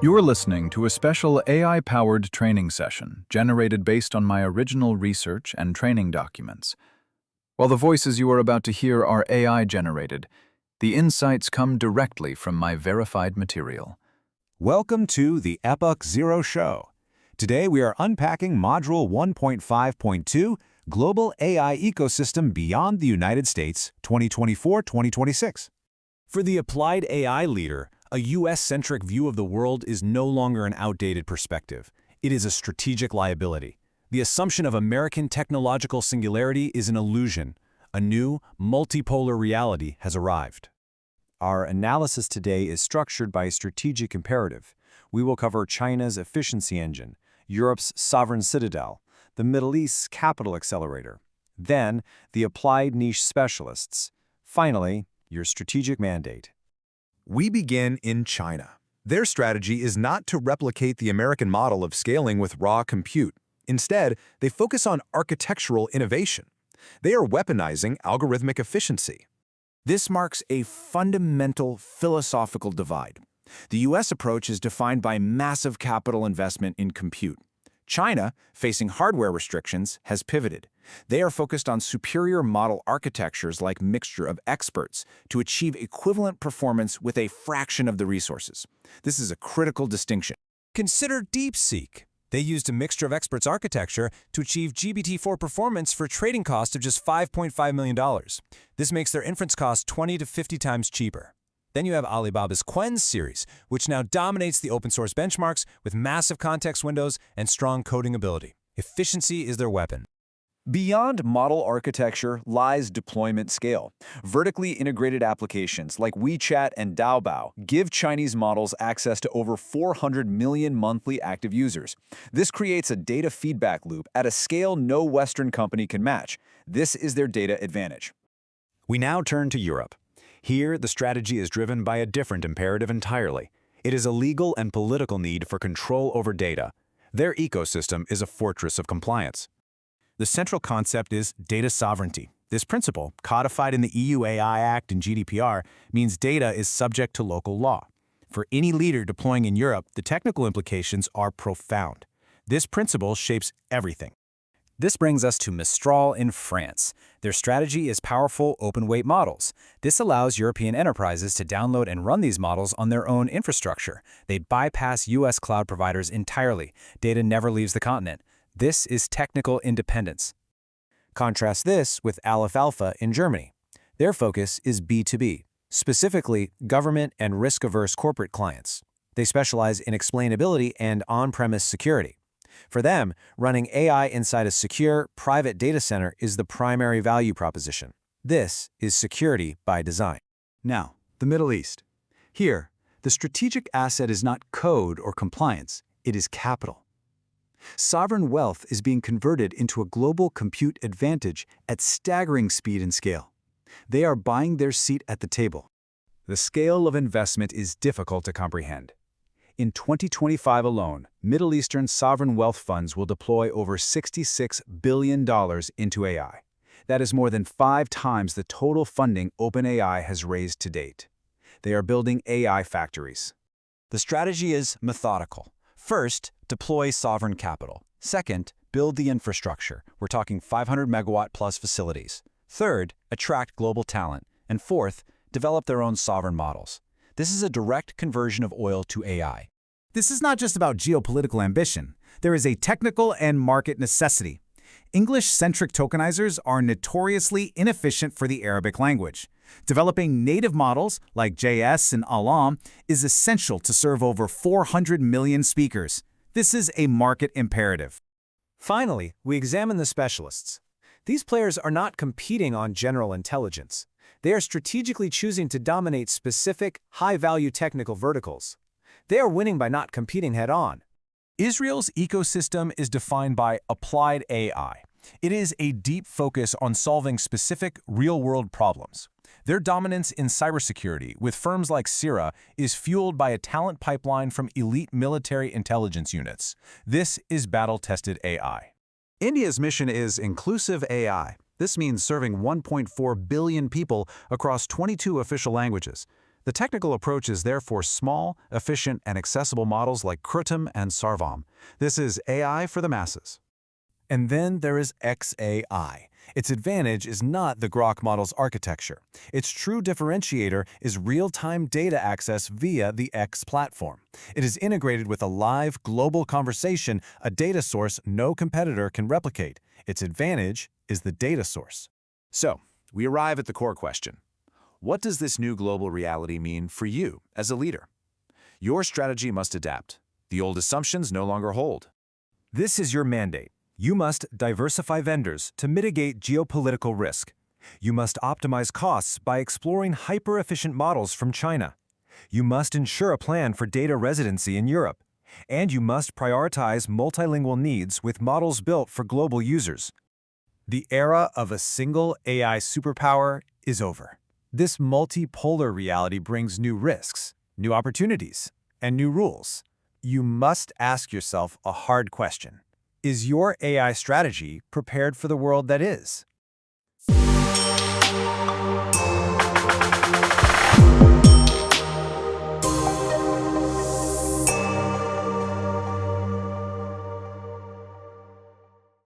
You're listening to a special AI-powered training session generated based on my original research and training documents. While the voices you are about to hear are AI-generated, the insights come directly from my verified material. Welcome to the Epoch Zero Show. Today we are unpacking Module 1.5.2, Global AI Ecosystem Beyond the United States, 2024-2026. For the applied AI leader, a US-centric view of the world is no longer an outdated perspective. It is a strategic liability. The assumption of American technological singularity is an illusion. A new, multipolar reality has arrived. Our analysis today is structured by a strategic imperative. We will cover China's efficiency engine, Europe's sovereign citadel, the Middle East's capital accelerator, then the applied niche specialists, finally, your strategic mandate. We begin in China. Their strategy is not to replicate the American model of scaling with raw compute. Instead, they focus on architectural innovation. They are weaponizing algorithmic efficiency. This marks a fundamental philosophical divide. The U.S. approach is defined by massive capital investment in compute. China, facing hardware restrictions, has pivoted. They are focused on superior model architectures like mixture of experts to achieve equivalent performance with a fraction of the resources. This is a critical distinction. Consider DeepSeek. They used a mixture of experts architecture to achieve GPT-4 performance for a trading cost of just $5.5 million. This makes their inference cost 20 to 50 times cheaper. Then you have Alibaba's Qwen series, which now dominates the open source benchmarks with massive context windows and strong coding ability. Efficiency is their weapon. Beyond model architecture lies deployment scale. Vertically integrated applications like WeChat and Daobao give Chinese models access to over 400 million monthly active users. This creates a data feedback loop at a scale no Western company can match. This is their data advantage. We now turn to Europe. Here, the strategy is driven by a different imperative entirely. It is a legal and political need for control over data. Their ecosystem is a fortress of compliance. The central concept is data sovereignty. This principle, codified in the EU AI Act and GDPR, means data is subject to local law. For any leader deploying in Europe, the technical implications are profound. This principle shapes everything. This brings us to Mistral in France. Their strategy is powerful open-weight models. This allows European enterprises to download and run these models on their own infrastructure. They bypass US cloud providers entirely. Data never leaves the continent. This is technical independence. Contrast this with Aleph Alpha in Germany. Their focus is B2B, specifically government and risk-averse corporate clients. They specialize in explainability and on-premise security. For them, running AI inside a secure, private data center is the primary value proposition. This is security by design. Now, the Middle East. Here, the strategic asset is not code or compliance, it is capital. Sovereign wealth is being converted into a global compute advantage at staggering speed and scale. They are buying their seat at the table. The scale of investment is difficult to comprehend. In 2025 alone, Middle Eastern sovereign wealth funds will deploy over $66 billion into AI. That is more than 5 times the total funding OpenAI has raised to date. They are building AI factories. The strategy is methodical. First, deploy sovereign capital. Second, build the infrastructure. We're talking 500 megawatt plus facilities. Third, attract global talent. And fourth, develop their own sovereign models. This is a direct conversion of oil to AI. This is not just about geopolitical ambition. There is a technical and market necessity. English-centric tokenizers are notoriously inefficient for the Arabic language. Developing native models like JS and Alam is essential to serve over 400 million speakers. This is a market imperative. Finally, we examine the specialists. These players are not competing on general intelligence. They are strategically choosing to dominate specific, high-value technical verticals. They are winning by not competing head-on. Israel's ecosystem is defined by applied AI. It is a deep focus on solving specific, real-world problems. Their dominance in cybersecurity with firms like Sira is fueled by a talent pipeline from elite military intelligence units. This is battle-tested AI. India's mission is inclusive AI. This means serving 1.4 billion people across 22 official languages. The technical approach is therefore small, efficient, and accessible models like Krutum and Sarvam. This is AI for the masses. And then there is XAI. Its advantage is not the Grok model's architecture. Its true differentiator is real-time data access via the X platform. It is integrated with a live, global conversation, a data source no competitor can replicate. Its advantage is the data source. So, we arrive at the core question. What does this new global reality mean for you as a leader? Your strategy must adapt. The old assumptions no longer hold. This is your mandate. You must diversify vendors to mitigate geopolitical risk. You must optimize costs by exploring hyper-efficient models from China. You must ensure a plan for data residency in Europe. And you must prioritize multilingual needs with models built for global users. The era of a single AI superpower is over. This multipolar reality brings new risks, new opportunities, and new rules. You must ask yourself a hard question. Is your AI strategy prepared for the world that is?